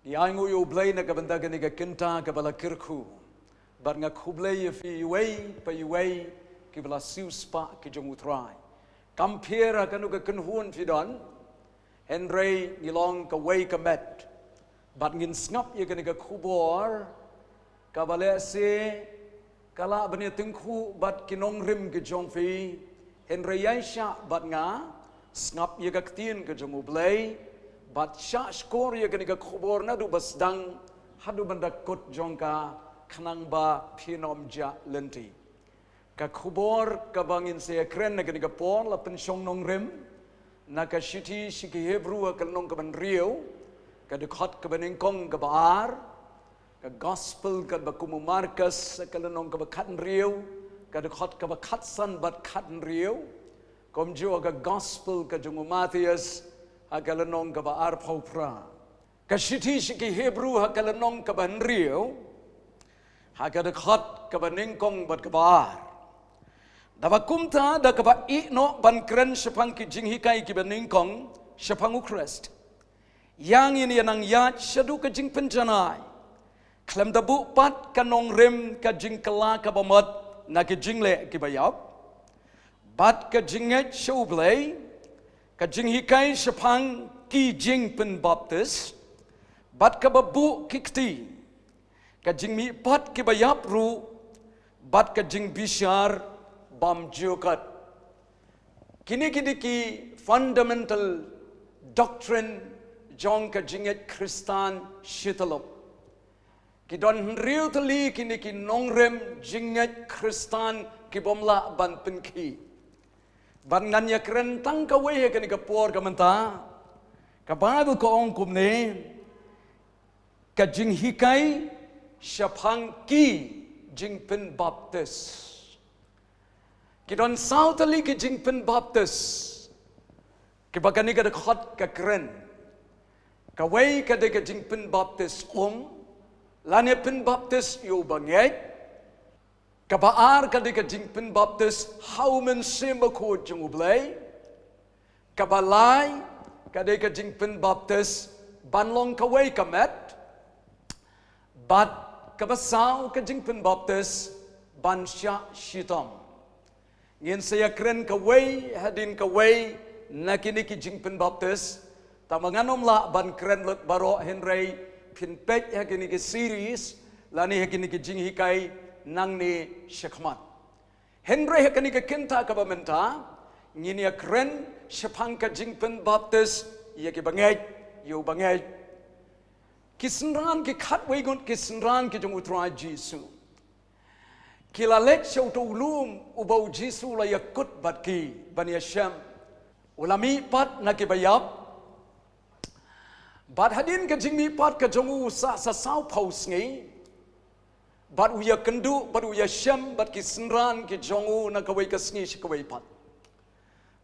Yang uyu blay na kabanda gani ka kinta kabala kirku. Bar nga kublay fi yuway pa yuway kibala siuspa ki jong utray. Kampira kanu ka kunhuan fidon. Henry nilong ka way ka met. Bat ngin snap ya gani ka kubor. Kabala si kala bani tengku bat kinong rim ki jong fi. Henry yaisha bat nga snap ya ka ktin ka jong ublay. Bat sya skor ya kani ka kubor na du basdang hadu bandakot jongka kanang ba pinom ja lenti. Ka kubor ka bangin saya keren na kani ka pon la pensyong nong rim na ka shiti shiki Hebrew ka nong ka ban riu ka dekot ka baningkong ka baar ka gospel ka ba kumu Markus ka nong ka ba katan riu ka dekot ka ba katsan bat katan riu kom jo ka gospel ka jungu Matthias hagalanong ka ba arpaw pra. Kasiti shiki Hebrew hagalanong ka ba nriyo, hagadakot ka ba ningkong bat ka ba ar. Dabakumta da ka ba ino ban kren syapang ki jinghikay ki ba ningkong syapang Ukrist. Yang ini yanang yat syadu ka jing penjanay. Klam da bupat ka nong rim ka jing kala ka ba mat na ki jingle ki ba yap. Bat ka jinget syublay, kajing hikai syapang ki jing pen baptis bat ka babu kikti kajing mi pat ki bayap ru bat kajing bisyar bam jukat kini ki fundamental doctrine jong kajinget Kristan shitalop ki don riu tali kini ki nongrem jinget Kristan ki bomla ban penki ban nganya kerentang kawe kani ka por ka menta ka Bible ko ong kumne ka jing hikai syapang ki jing pen baptis ki don sautali ki jing pen baptis ki bagani ka dekhot ka keren ka we ka de ka jing pen baptis lane pen baptis yo banget kabaar ka di ka jing pen baptis haumen sema ko jung ublay kabalay ka di ka jing pen baptis banlong ka way ka met bat kabasaw ka jing pen baptis ban sya shitam ngin saya keren ka way hadin ka way nakini ki jing pen baptis tamanganom la ban keren lut baro Henry pinpek hakini ki series lani hakini ki jing hikai nang ni syakmat. Henry hakani ka kinta ka bamenta, ngini akren syapang ka jingpen baptis, iya ki bangay, yo bangay. Kisenran ki katway gun kisenran ki jong utray Jisu. Kilalet siya utulum ubaw Jisu la yakut bat ki bani Hashem. Ulami pat na kibayap. Bat hadin ka jingmi pat ka jong sa saw paus ngay. Bat uya kendu, bat uya syam, bat ki senran ki jongu na kawai ka sngi si kawai pat.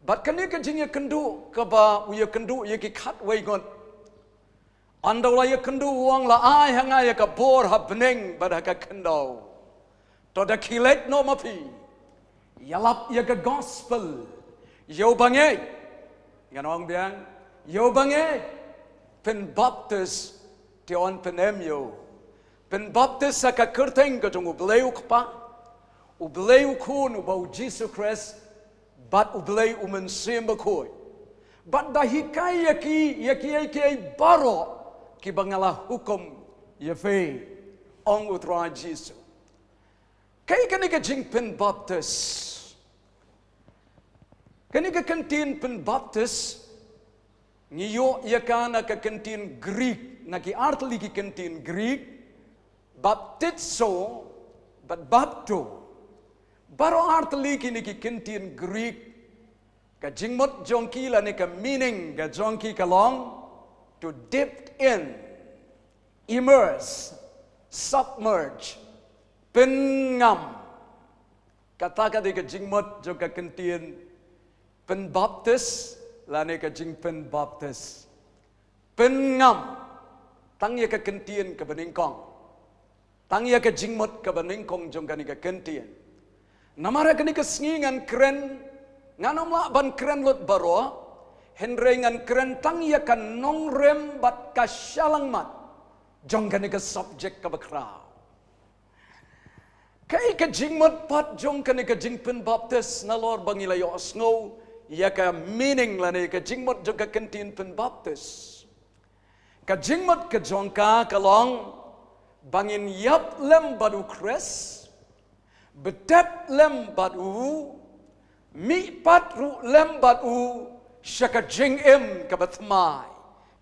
Bat kani ka jingya kendu, ka ba uya kendu ya ki kat wai gon. Andau la ya kendu uang la ai hanga ya ka bor ha beneng bat ha ka kendau. To da kilet no mapi. Yalap ya ka gospel. Yo bangay. Yan orang biang. Yo bangay. Pen baptis ti on penemyo. Pen baptis sa kakerteng ka jong ublay ukpa, ublay ukun ubaw Jesus Christ, bat ublay umensimba koy. Bat dahikay yaki baro ki bangala hukom yafe ong utra Jesus. Kay kani ka jing pen baptis, kani ka kantin pen baptis, ngiyo yakana ka kantin Greek, naki artli ki kantin Greek, baptizo, but bapto. Baro artali kini ki kintin Greek, ka jingmot jongki la ni ka meaning ka jongki ka long, to dip in, immerse, submerge, pengam. Kata ka di ka jingmot jong ka kintin, pen baptis, la ni ka jing pen baptis. Pengam, tangya ka kintin ka beningkong. Tangya ka jingmot ka baningkong jong kani ka kentian. Namara kani ka sngingan kren, nganom la ban kren lot baro, Henry ngan keren tang ya kan nongrem bat kasyalang mat. jong kan ka subject ka bakraw kai ka jingmat pat jong kan ka jingpen baptis na Lord bangilayo asngo ya ka meaning la ne ka jingmat jong ka kentin pen baptis ka jingmat ka jong ka kalong bangin yap lem badu kres betep lem badu mi pat ru lem badu shaka jing em ka batmai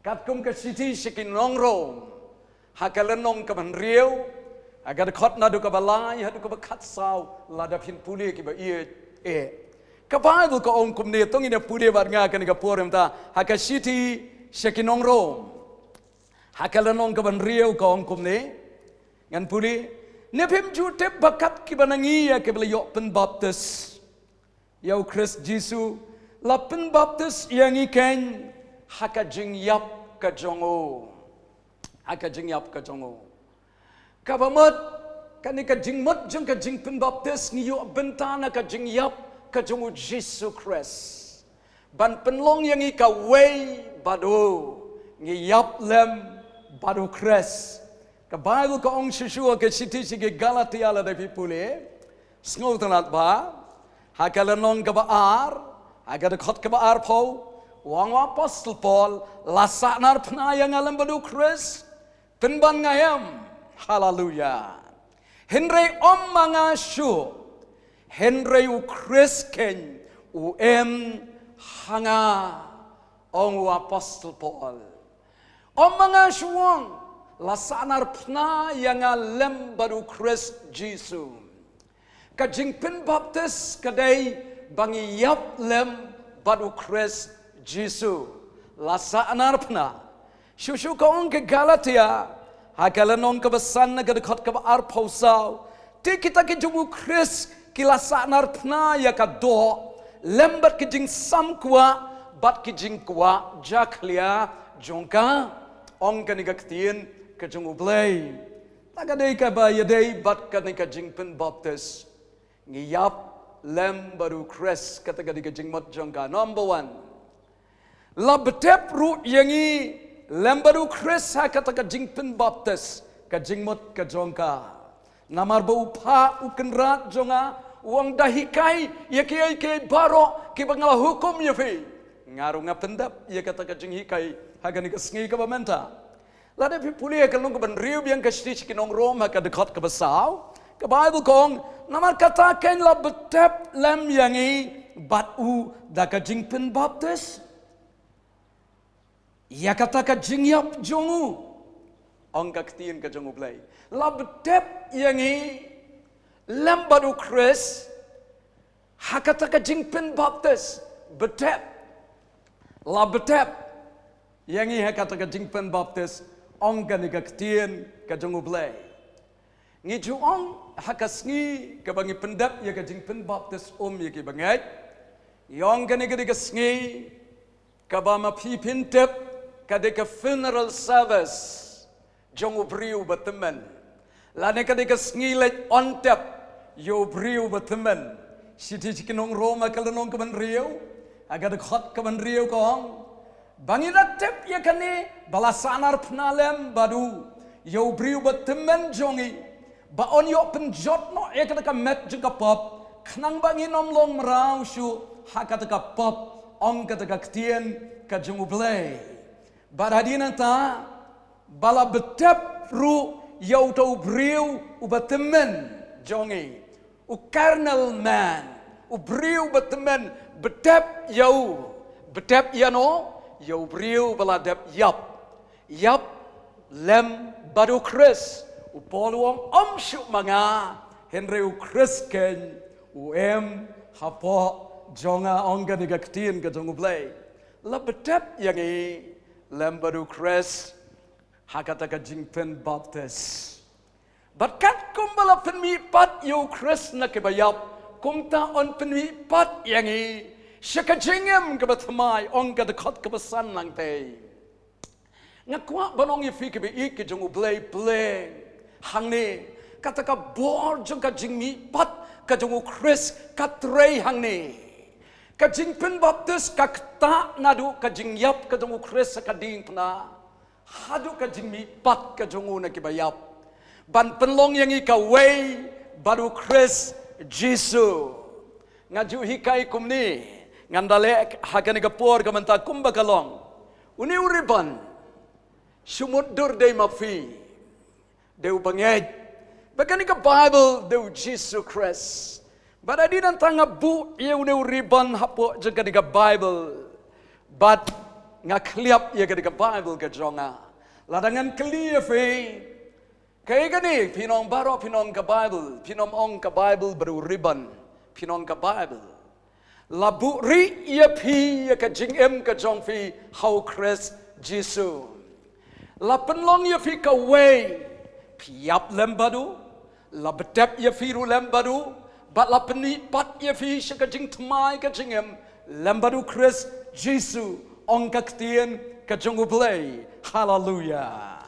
kat kum ka city shikin nong rom hakalanong ka man rieu agar khot na du ka balai hadu ka khat saw la da phin puli ki ba e ka Bible ka ong kum ne tong ina puli bar nga kan ka porem ta haka city shikin nong rom hakalanong ka ban rieu ka ong kum ne ngan puli ne phim ju te bakat ki banangi ya ke bla yo pen baptis yau Christ Jesus la pen baptis yang iken haka jing yap ka jongo haka jing yap ka jongo ka bamat kan ka jing mot jong ka jing pen baptis ni yo bentana ka jing yap ka jongo Jesus Christ ban penlong yang i ka way badu ngi yap lem badu Christ ka Bible ka ong shishua ka city sige Galatia la da pipule sngo tanat ba hakalanong ka baar agar khot ka baar pau wang apostle Paul lasanar pnayang alam badu Chris penban ngayam hallelujah henry om mga shu henry u Chris ken u em hanga ong apostle Paul om mga shuang lasanar pnayang alam badu Chris Jesus kajing pen baptis kadai bangi yap lem badu Chris Jesus lasa anarpna shushu ka ong ke Galatia hakalanong ka basan na gadakot ka ar pausau ti kita ki jumu Chris ki lasa anarpna ya ka do lembat ki jing sam kwa bat ki jing kwa jaklia jongka ong ka ni gaktien ka jungu blay tagadai ka ba yadai bat ka ni ka jing pen baptis ngiyap lem baru Chris kata ka di ka jing mot jongka number 1 la betep ru yangi lembaru Chris ha kata ka jingpen baptis ka jingmot ka jongka namar bau pha ukenrat jonga uang dahikai ya ke baro ki bangala hukum ya fe ngaru ngapendap ya kata ka jinghikai ha gani ka sngi ka bamenta la de pi pulia ka long ka ban riu biang ka stich ki nong rom ha ka dekot ka basau ka Bible kong namar kata ken la betep lem yangi batu da ka jingpen baptis ya kata ka jingyap jongu ong ka ktien ka jongu play la betep yangi lambadu Chris ha kata ka jingpen baptis betep la betep yangi ha kata ka jingpen baptis ong ka ni ka ktien ka jongu play ngi juong ha ka sngi ka bangi pendap ya ka jingpen baptis ya ki bangai yong ka ni ka sngi ka ba ma pipin tep kadeka funeral service jongu briu batemen lane kadeka sngilet on tap yo briu batemen siti chikinong roma kalanong kaman riu agad khot kaman riu kong bangina tep ya kane balasanar pnalem badu yo briu batemen jongi ba on yo penjot no ya kadeka met juga pop khnang banginom long merau shu hakataka pop ong kadeka ktien ka jongu blay baradina ta bala betep ru yau tau briu u batemen jongi u carnal man u briu batemen betep yau betep yano yau briu bala dep yap lem badu Chris u poluang shu manga henry u Chris ken u em hapo jonga onga ni gaktin ka jongu blay la betep yangi lembadu Chris hakata ka jingpen baptis berkat kumbala penmi pat yo Chris na ke bayap kumta on penmi pat yangi shaka jingem ke batmai on ka dekat ke besan lang te ngakwa banong ye fi ke be ik ke jong blay hangni kata ka bor jong ka jingmi pat ka jong Chris ka trei hangni kajing pen baptis kakta nadu kajing yap kadung Chris kading pna hadu ka jing mi pat ka jongu na kibayap ban penlong yang ika way baru Chris Jisu ngaju hikai kumni ngandale hakani kapor ka manta kumba kalong uni uriban sumudur day mafi deu bangej bakani ka Bible deu Jisu Chris badadi nan tanga bu ye uni uriban hapo jengka ka Bible but ngakliap ye ka Bible ka jonga ladangan clear fe kaya gani pinong baro pinong ka Bible pinom ong ka Bible baru riban pinong ka Bible labu ri ye pi ye ka jing em ka jong fi how Chris Jisu la penlong ye fi ka way piap lembadu la betep ye fi ru lembadu bat la peni pat ye fi ka jing tmai ka jing em lembadu Chris Jisu ong ka ktien ka jong ublay hallelujah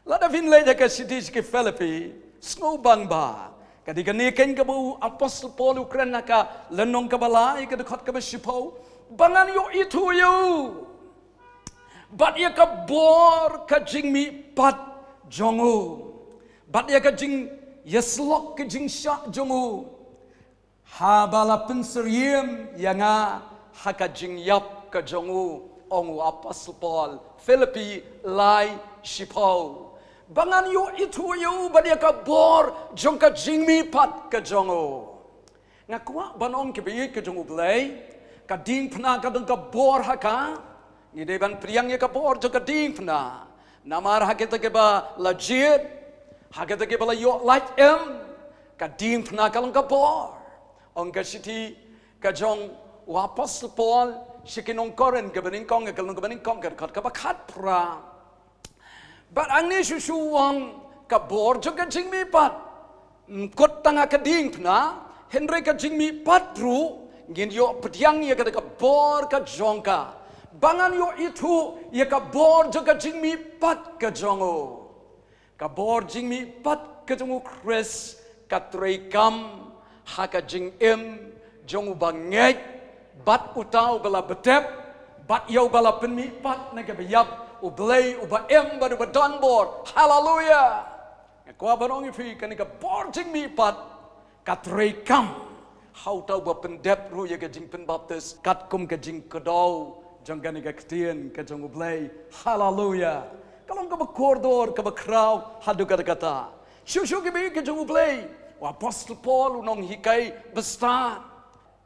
lada vin le ka sidis ke Philippi snow bang ba kadi kani ken ka bu apostle Paul Ukraina ka lenong ka balai ka dekat ka sipo bangan yo itu yo bat ya ka bor ka jing mi pat jongu bat ya ka jing yeslok ka jing sha jongu ha bala penseriem yanga ha ka jing yap ka jongu ongu apostle Paul Philippi lai sipo bangan yo itu yo badia ka bor jong ka jingmi pat ka jongo ngakwa banong ke bi ka jongo blai ka ding pna ka dong ka bor haka ni de ban priang ye ka bor jong ka ding pna namar haketa ke ba legit haketa ke ba yo like ka ding pna ka long ka bor ong ka siti ka jong wapas Paul sikinong koren ka baning kong ka long ka baning kong ka ba khat pra but ang ni susuwang kabor jo ka jing mi pat kot tanga ka ding pna Henry ka jing mi pat ru ngin yo pediang ye ka bor ka jongka bangan yo itu ye ka bor jo ka jing mi pat ka jongo ka bor jing mi pat ka jongo Chris ka trekam ha ka jing em jongo bangej bat utau bala betep bat yo bala pen mi pat na ka bayap ublay uba em baru badan bor hallelujah ngakwa barong ifi kanika borjing mi pat katrekam how tau ba pendep ru ya ka jing pen baptis kat kum ka jing kedau jong kanika ktien ka jong ublay hallelujah kalong ka ba kordor ka ba kraw hadu kata kata shu ke bi ka jong ublay wa apostle Paul unong hikai bestan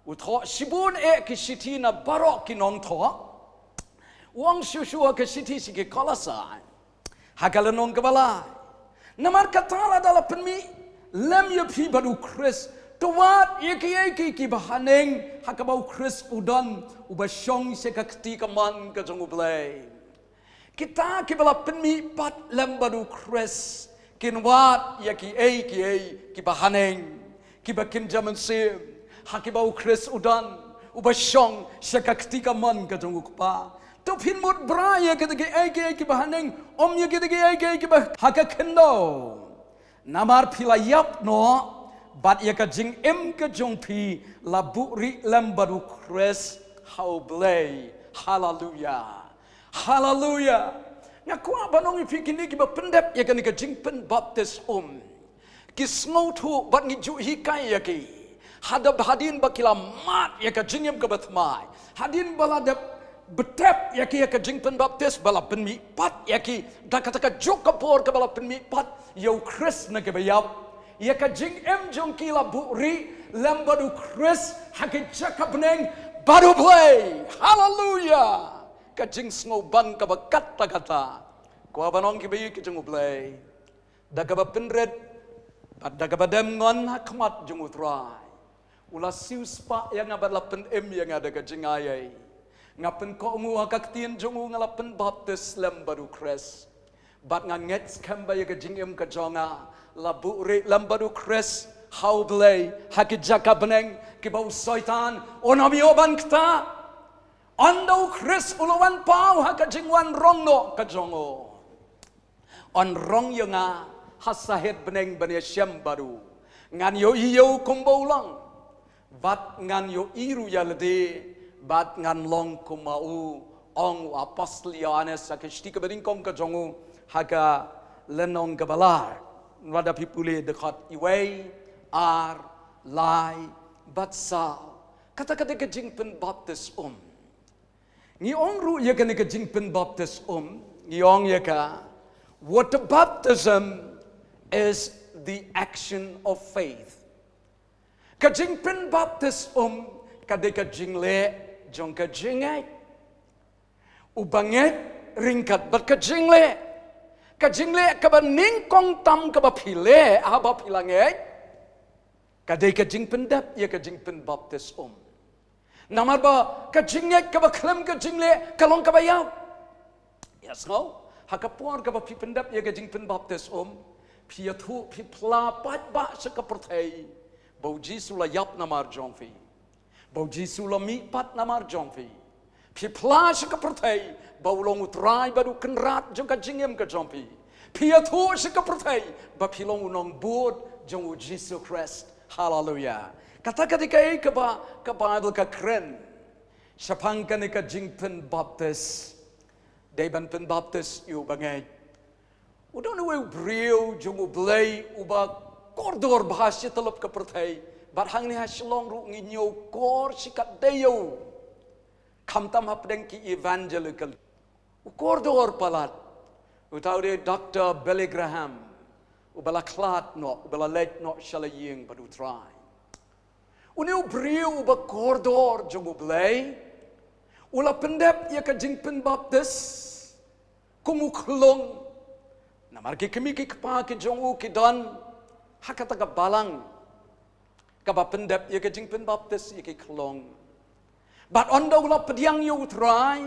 utho sibun ki sitina barok kinong tho Wang Shusua ke siti si ke Kolosai. Hagalanong kebalai. Namar katala dalam penmi lem ye pi baru Chris. Tuat ye ki bahaneng hakabau Chris udan ubasyong se kakti kaman ka jong ublay. Kita ki bala penmi pat lem baru Chris. Kinwat ye ki bahaneng ki bakin jaman sim hakibau Chris udan ubasyong se kakti kaman ka jong ukpa. Tu pinmut braya kita ki bahaneng om ye kita ki bah haka kendo namar pilayap no bat ye ka jing em ka jong pi labu ri lambaru Chris how blay hallelujah hallelujah ngakwa banong fikini ki ba pendep ye kan ka jing pen baptis ki snow tu bat ngi ju hikai ye ki hadab hadin bakila mat ye ka jing em ka batmai hadin baladap betep yaki ya jing pen baptis bala penmi pat yaki da kata ka jok kapor ka bala penmi pat yo Chris na ke bayap ya ka jing em jong kila buri lambadu Chris haki jakap neng baru play hallelujah ka jing snow ban ka ba kata kata ko abanong ki bayi ki jong play da ka ba penred da ka ba dem ngon hakmat jong utrai ula siu spa yang abala pen em yang ada ka jing ayai ngapen ko mu hakaktin jongu ngalapen baptis lambaru Chris bat nganget kamba ye ka jingem ka jonga labu re lambaru Chris how blay hakijaka beneng ki bau syaitan onami oban kta ando Chris ulawan pau hakajingwan rongno ka jongo on rong yanga hasahet beneng bane syam baru ngan yo iyo kumbaulang bat ngan yo iru yalade bat ngan long kumau ong apostol Yohanes akisti keberingkong ke jongu haga lenong kebalar wada pipule dekat iway ar lai batsal kata-kata kejing pen baptis ngi ong ru ya kan kejing pen baptis ngi ong ya ka water baptism is the action of faith kejing pen baptis kadai kejing le jong kejing ai ubanget ringkat berkejing le kaba ningkong tam kaba pile aba pilangai kadai kejing pendap ya kejing pen baptis namar ba kejing kaba klem kejing le kalong kaba yaw yes no hakapuar kaba pi pendap ya kejing pen baptis pi thu pi pla pat ba sekapertai bau jisu la yap namar jongfi bau jisu la mi pat namar jongfi pi pla sekapertai bau long utrai baru kenrat jong kajingem ke jompi pia thu sekapertai ba pilong unong bud jong Jesus Christ hallelujah kata ketika ke Bible ke keren sapangkan ke jingpen baptis deban pen baptis yu bangai udon we brio jong ublay uba kordor bahasya telep ke pertai bat hang ni haslong ru nginyo kor sikat dayo kamtam hapdeng ki evangelical ukordor palat utau de Dr. Billy Graham ubala klat no ubala let no shalaying badu try uneu brio uba kordor jong ublay ula pendep ya ka jingpen baptis kumuklong namar ki kemi ki kpa ki jong u ki don hakata ka balang ka ba pendep ya ka jingpen baptis ya ki klong but ondo ula pediang yu try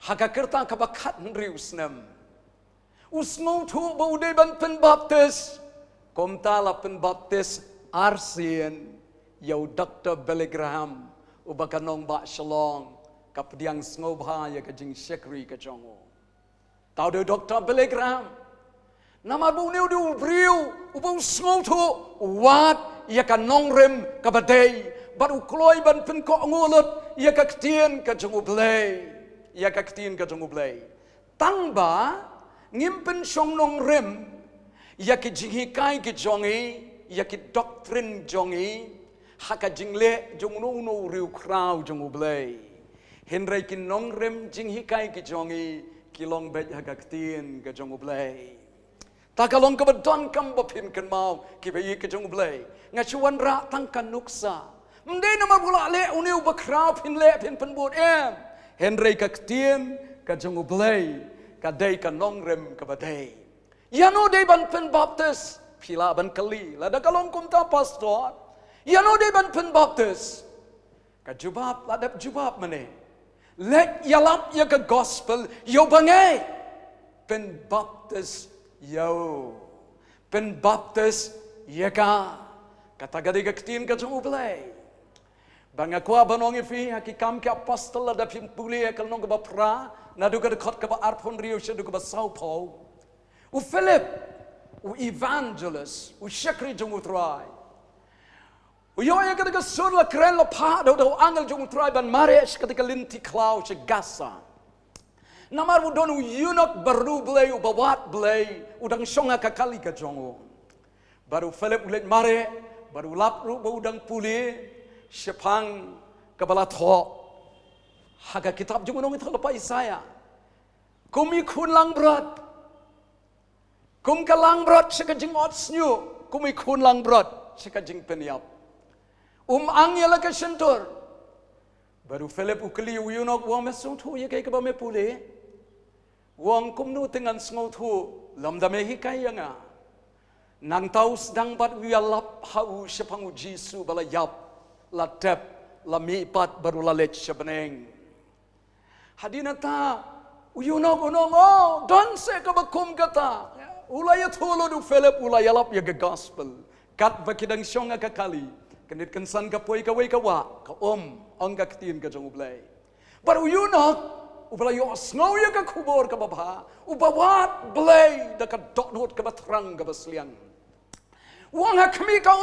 haga kerta kabakat riusnam usno tu baude ban pen baptis komta la pen baptis arsien yau Dr. Billy Graham ubakanong ba shalong kapdiang snobha ya kajing shekri ka jongo tau de Dr. Billy Graham nama bu neu du briu ubau sngo tu wat ya kanong rem kabadai baru kloi ban pen ko ngulut ya kaktien ka jongo blay ya kaktin ka jongu blay tangba ngimpen song nong rem ya ki jinghikai ki jongi ya ki doctrine jongi haka jingle jongno no riu krau jongu blay henry ki nong rem jinghikai ki jongi kilong bet haka kaktin ka jongu blay takalong ka badon kam bapin kan mau ki bayi ka jongu blay ngachuan ra tangkan nuksa mde na mabula le uneu bakrau pin le pin penbut Henry kaktien ka jong ublay ka day ka nongrem ka baday yano day ban pen baptis pila ban kali lada kalong kumta pastor yano day ban pen baptis ka jubab ladap jubab mane let yalap ya ka gospel yo bangay pen baptis yo pen baptis ya ka kata gadi kaktien ka jong ublay banga kwa banong ifi hakikam ke apostol ada pimpuli kal nong ba pra na du ka khot ka ba arphon rio she du ka ba Sao Paulo u Philip u evangelist u shakri jong utrai u yo ya ka sur la kren la pa do angel jong utrai ban mare ketika linti klau che gasa namar u don u yunok baru blay u bawat blay udang songa ka kali ka jongo baru Philip ulet mare baru lap ru ba udang puli sepang kepala tho haga kitab jumunong itu lepas Isaya kumi kun lang berat kum kalang berat sekajing otsnyu kumi kun lang berat sekajing peniap ang yala ka sentur baru Philip ukeli uyunok wang mesong tu ye kai ka ba me pule wang kum nu dengan sngo tu lam da me hikai nga nang tau sedang bat wialap hau sepang jisu bala yap la tep la mipat baru la lech sebeneng hadinata uyunong don se ka bakum kata ulaya tholo du Philip ulaya lap ya gospel kat bakidang syonga ka kali kanit kansan ka poi ka wei ka wa ka ang ka ktin ka jong ublay baru uyunong ublayo snow ya ka kubor ka baba ubawat blay da ka dotnot ka batrang ka basliang wang ha kami ka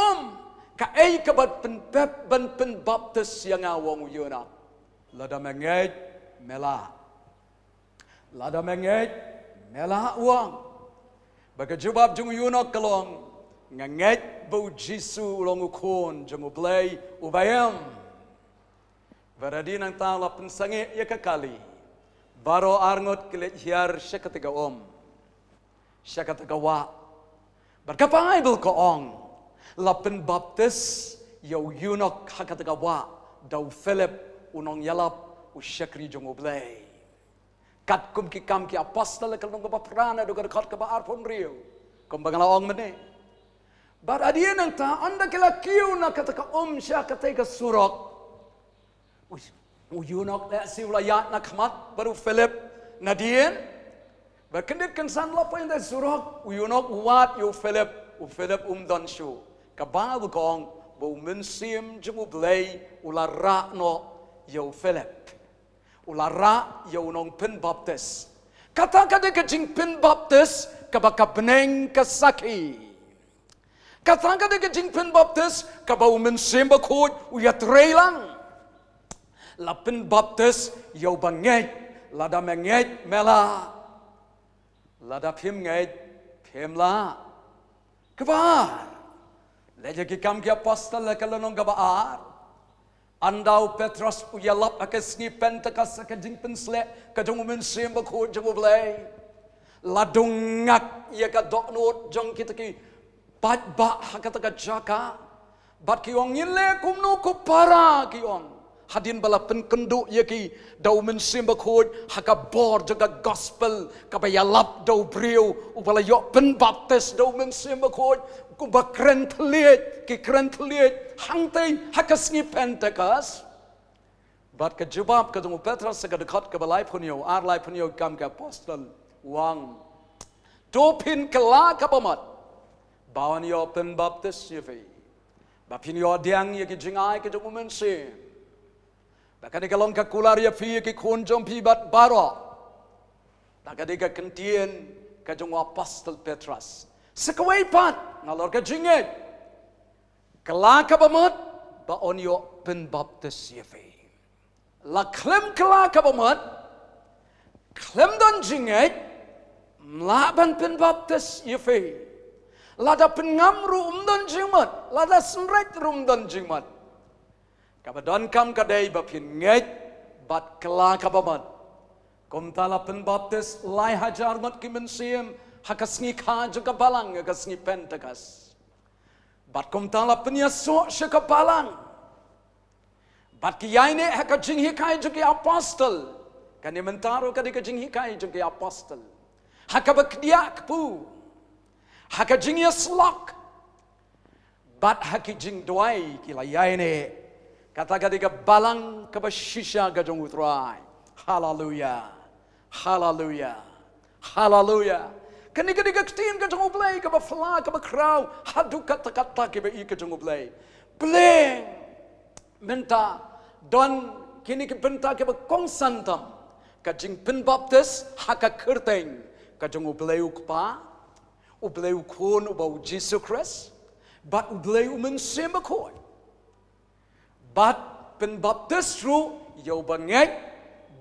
ka ay kabat pen baptis yang awang uyuna lada mengai mela. Lada mengej mela uang. Bagi jubab jung yunok kelong ngengej bau jisu long ukon jung ublay ubayam. Beradi nang tang lapen sange ya kekali. Baro arngot kelet hiar syakatiga syakatiga wa. Berkapa Bible ko ong lapen baptis yau yunok hakatiga wa dau Philip unong yalap usyakri jung ublay. Kat kum ki kam ki apostol kalong ka prana do kat ka ba arpon rio kum bangala ong mene bar adien nang ta anda kila kiu na kataka sya kateka surok uyunok la siwlayat na khamat baru Philip nadien bakendit kan san la pain da surok uyunok wat yo Philip don shu ka ba kong bo mensim jumu blay ulara no yo Philip ulara yau nong pen baptis. Kata-kata kejing pen baptis kabaka beneng kasaki. Kata-kata kejing pen baptis kabau mensemba kod uyat reilang. La pen baptis yau bangej lada mengej mela. Lada pim ngej pim la. Kabar. Leja ki kam ki apostol la kalonong kabar. Andau Petrus uyalap akas ni pentakas akajing pensle kajong mensim bako jong blay ladung ngak ya ka doknot jong kita ki pat ba hakata ka jaka bat ki ong yile kumno ko para ki ong hadin bala penkendu ya ki dau mensim bako hakabor jaga gospel kabayalap dau brio ubala yo pen baptis dau mensim bako kuba keren telit hangtai hakas ni pentakas bat ke jubab ke jung Petrus ke dekat ke balai punyo arlai punyo kam ke apostol wang dopin kela kapamat bawan yo pen baptis yefi bapin yo diang ye ki jingai ke jung mensin bakane kalong ka kular ye fi ki konjom pi bat baro bakane ka kentien ke jung apostol Petrus sekawai pat ngalor ka jinget kelaka bamat ba onyo pen baptis yefe la klem kelaka bamat klem don jinget mlaban pen baptis yefe lada pengamru don jingmat lada smret don jingmat kabadon kam kadai ba pin nget bat kelaka bamat kom tala pen baptis lai hajar mat kimensim hakas ngi kha juga balang hakas ngi pentakas bat kom tala penyaso syaka balang bat kiyaine haka jing hikai juga apostol kan mentaro kadika jing hikai juga apostol haka bakdiak pu haka jing yaslak bat haki jing doai kila yaine kata kadika balang kabashisha gajong utrai haleluya haleluya haleluya Kani-kani ketin ke jong ublay ke bafla ke bakraw hadu kata-kata ke bei ke jong ublay bleng menta don kini ke benta ke bakong santam ka jing pen baptis haka kerteng ka jong ublay ukpa ublay ukon ubau Jesus Christ bat ublay mensemba kon bat pen baptis ru yau bangek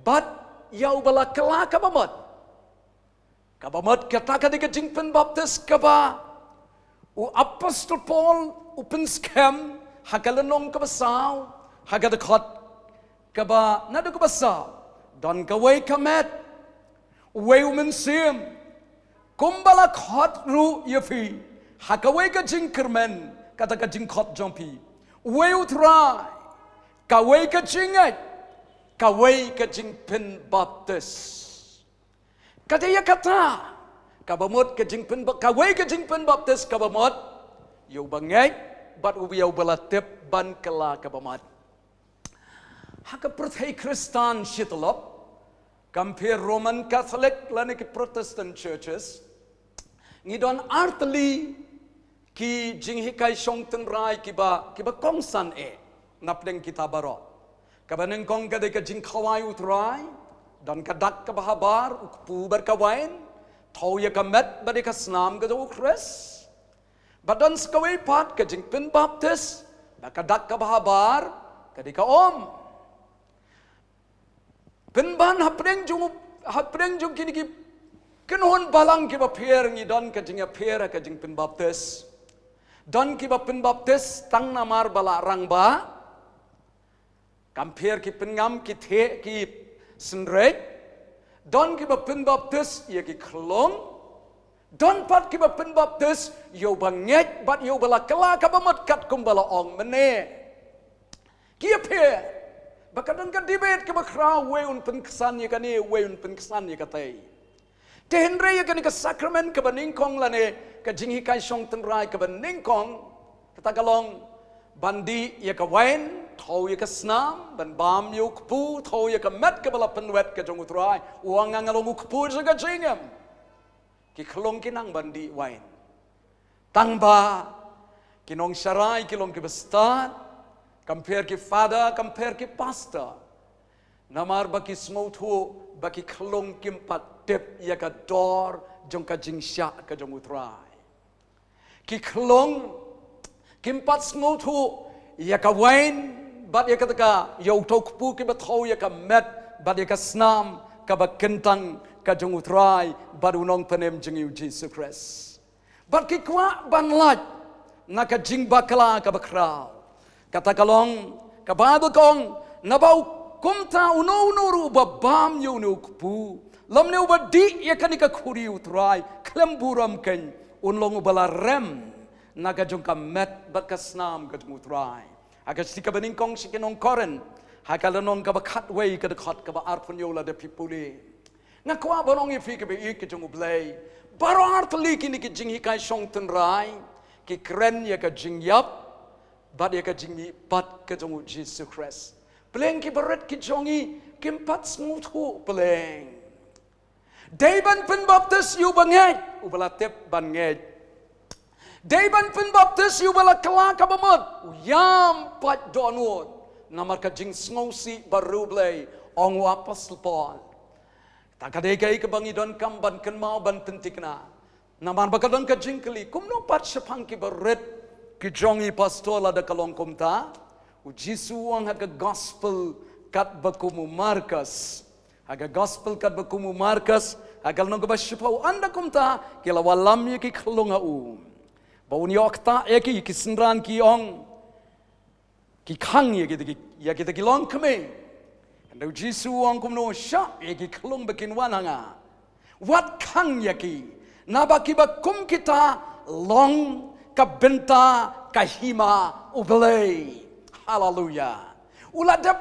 bat yau bala kelaka bamat kabamat kata kadika jing pen baptis kaba u apostol Paul u pen scam hagalanong kabasaw hagadakot kaba nado kabasaw don kaway kamet way umensim kumbala khot ru yafi hakaway ka jing kermen kata ka jing khot jompi way utrai kaway ka jingat kaway ka jing pen baptis kata ya kata kabamot ke jing pen kawai ke jing pen baptis kabamot yo bangai bat ubiau balatip ban kala kabamat haka perthai Kristan shitlop compare Roman Catholic lani ke Protestant churches ngidon artli ki jing hikai song tengrai kiba kongsan napdeng kita baro kabaneng kong kadai ke jing khawai utrai dan kadak kabahabar ukpu berkawain tau ya kamet badi kasnam gado Chris badan sekawai pat ke jing pen baptis ba kadak kabahabar kadika penban hapreng jung kini ki kenhon balang ki ba pier ngi don ka jinga pier ka jing pen baptis don ki ba pen baptis tang namar bala rang ba kampier ki pengam ki the ki senrek don ki ba pen baptis ye ki klong don pat ki ba pen baptis yo banget bat yo bala kala ka ba mat kat kum bala ong mene ki pier bakadang ka debate ki ba kra we un pen kesan ye ka ni we un pen kesan ye ka tai te henre ye ka ni ka sacrament ka ba ning kong la ne ka jing hi kai song ten rai ka ba ning kong kata kalong bandi ye ka wain thau ye ka snam ban bam yo kpu thau ye ka met ka bala penwet ka jong utrai uang ngalong kpu sa ka jingam ki khlong ki nang bandi wain tang ba ki nong sarai ki long ki bestat compare ki father compare ki pastor namar baki smooth ho baki khlong kim pat tep ye ka dor jong ka jing sha ka jong utrai ki khlong kim pat smooth ho ye ka wain bat ye ka yo tok pu ki ba thau ye ka met bat ye ka snam ka ba kentang ka jong utrai bat unong penem jing yu Jesus Christ bat ki kwa ban lat na ka jing bakla ka ba krau kata kalong ka ba kong na bau kumta uno ru ba bam yo no pu lam ne ba di ye ka ni ka khuri utrai klem buram ken unlong bala rem naga jong ka met bat ka snam ka jong utrai aga sika baning kong sikinong koren hakala non ka ba khat way ka khat ka ba arpon yo la de pipuli nga kwa bonong ifi ka be ik jong ublay baro artli ki ni ki jing hi kai song ten rai ki kren ya ka jing yap bat ya ka jing ni pat ka jong Jesus Christ pleng ki baret ki jongi kim pat smooth ho pleng Dayban pen baptis yu banget ubala tep ban nget Dayban pen baptis yu bala kala ka bamot yam pat donut namar ka jing sngosi barublay ong apostle Paul takade kai ka bangi don kam ban ken mau ban pentikna namar bakadon ka jing kli kumno pat sepang ki baret ki jongi pastola da kalong kumta u jisu ang ha gospel kat bakumu Markus aga gospel kat bakumu Markus agal no ba sepau anda kumta kila walam ye ki khlonga bau ni okta eki ki sinran ki ong ki khang ye ki ki long kme ando jisu ong kumno sha ye ki khlong bekin wananga wat khang ye ki nabaki ba kum kita long ka benta ka hima ublay hallelujah uladap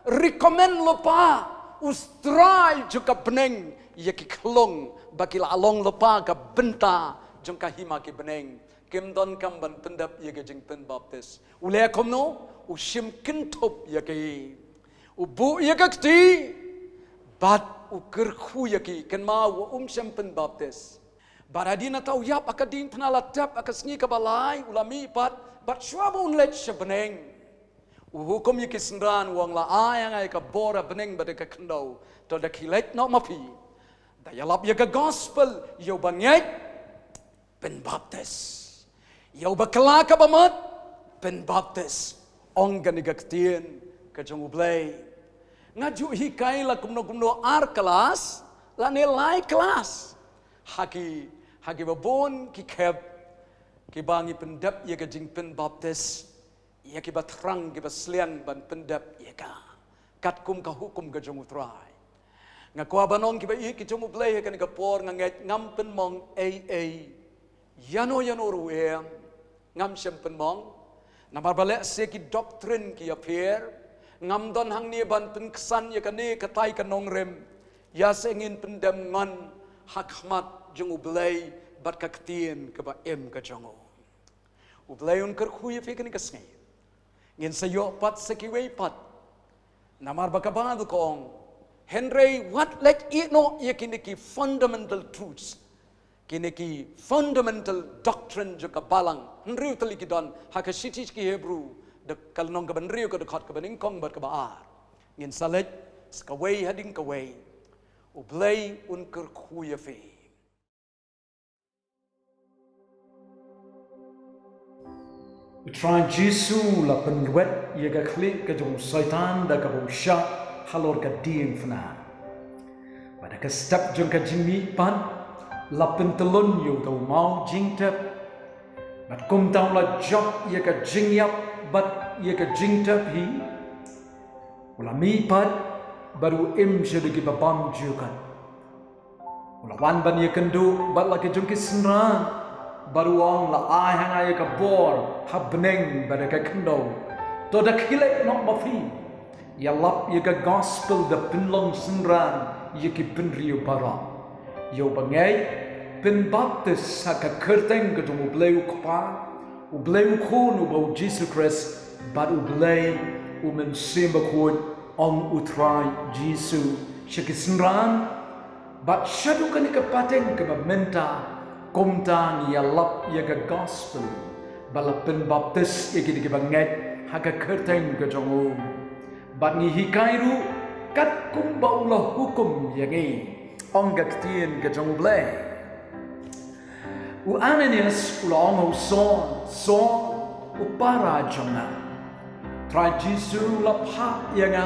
recommend lopa ustrai juga beneng ye ki khlong bakila along lopa ka benta jong ka hima ki beneng kem don kam ban pendap ye ke jing pen baptis ule komno u shim kintop ye ke u bu ye ke ti bat u kerkhu ye ki ken ma u shim pen baptis baradina tau yap akadin tnala tap akasni ka balai ulami bat shwabu unlet shbeneng u hukum ye ki sndran wang la ayang ay ka bora beneng bat ka kendo to da kilet no mapi da yalap ye ka gospel yo banget pen baptis Yau bakla ka bamat pen baptis ong ganigaktin ka jong ublay ngaju hikai la kumno ar kelas la nilai kelas hagi babon ki keb ki bangi pendap ye ka jing pen baptis ye ki batrang ki baslian ban pendap ye ka kat kum ka hukum ka jong utrai ngakwa banong ki ba ki jong ublay ka ni ka por nganget ngam pen mong a yano ruem ngam sempen mong namar balik se ki doctrine ki appear ngam don hang ni ban pen kesan ye kane katai kanong rem ya sengin pendam ngan hakmat jong ublay bat ka ktien ka ba em ka jongo ublay un ker khuye fe kani kasngai ngin sayo pat sekiwei pat namar bakabad kong Henry what let it no ye kiniki fundamental truths kiniki fundamental doctrine joka balang nriu taliki don hakashiti ki Hebrew de kalnong ka banriu ka de khat ka baning kong bar ka baar ngin salet ska way hading ka way ublay un ker khuya fe try Jesu la penwet ye ga klik ka jong satan da ka bo sha halor ka ding fna pada ka step jong ka jingmi pan lapin telun yo tau mau jing tep bat kum tau la job ye ka jing yap bat ye ka jing tep hi ula mi pat baru im je de babam jukan ula wan ban ye kendu bat la ke jong ki senran baru ong la ai hang ai ka bor habneng pada ka kendo to da khilek no mafi ya lap ye ka gospel da pinlong senran ye ki pinrio para yo bangai pin baptist sa ka kerteng ka tu bleu kpa u bleu khon u bo Jesus Christ but u blei u men simba khon ong utrai Jesus shikisnran but shadu kan ka pateng ka menta komta ni ya lap ye ka gospel balapin baptist ye ki bangai ha ka kerteng ka jongu bat ni hikairu kat kumba ulah hukum yang ong ka ktien ka jongu blei u Ananias ulang son u para jona try Jisu lapha yang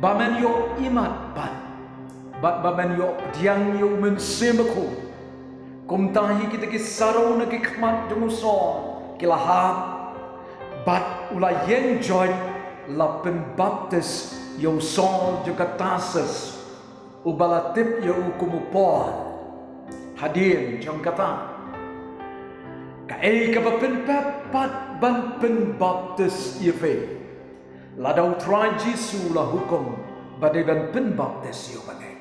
bamen yo imat bat bamen yo diang yo men semako kum tahi kita ki saro na ki khmat jongu son kilahap bat ula yen joy lapin baptis yo son juga tasas u balatip yo kumupon hadir jong kata ka ka pin pat ban pin baptis ye fe la dau try Jisu la hukum badai ban pin baptis yo bagai